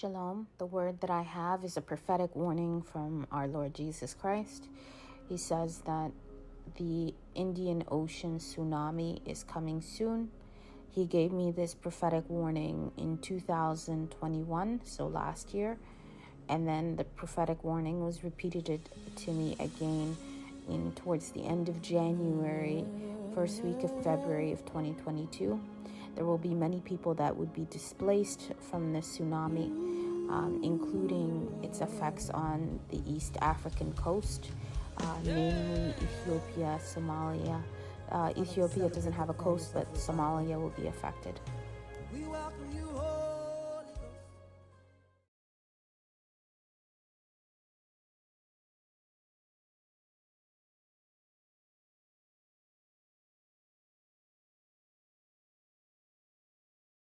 Shalom. The word that I have is a prophetic warning from our Lord Jesus Christ. He says that the Indian Ocean tsunami is coming soon. He gave me this prophetic warning in 2021, so last year. And then the prophetic warning was repeated to me again towards the end of January, first week of February of 2022. There will be many people that would be displaced from this tsunami, including its effects on the East African coast, namely Ethiopia, Somalia. Ethiopia doesn't have a coast, but Somalia will be affected.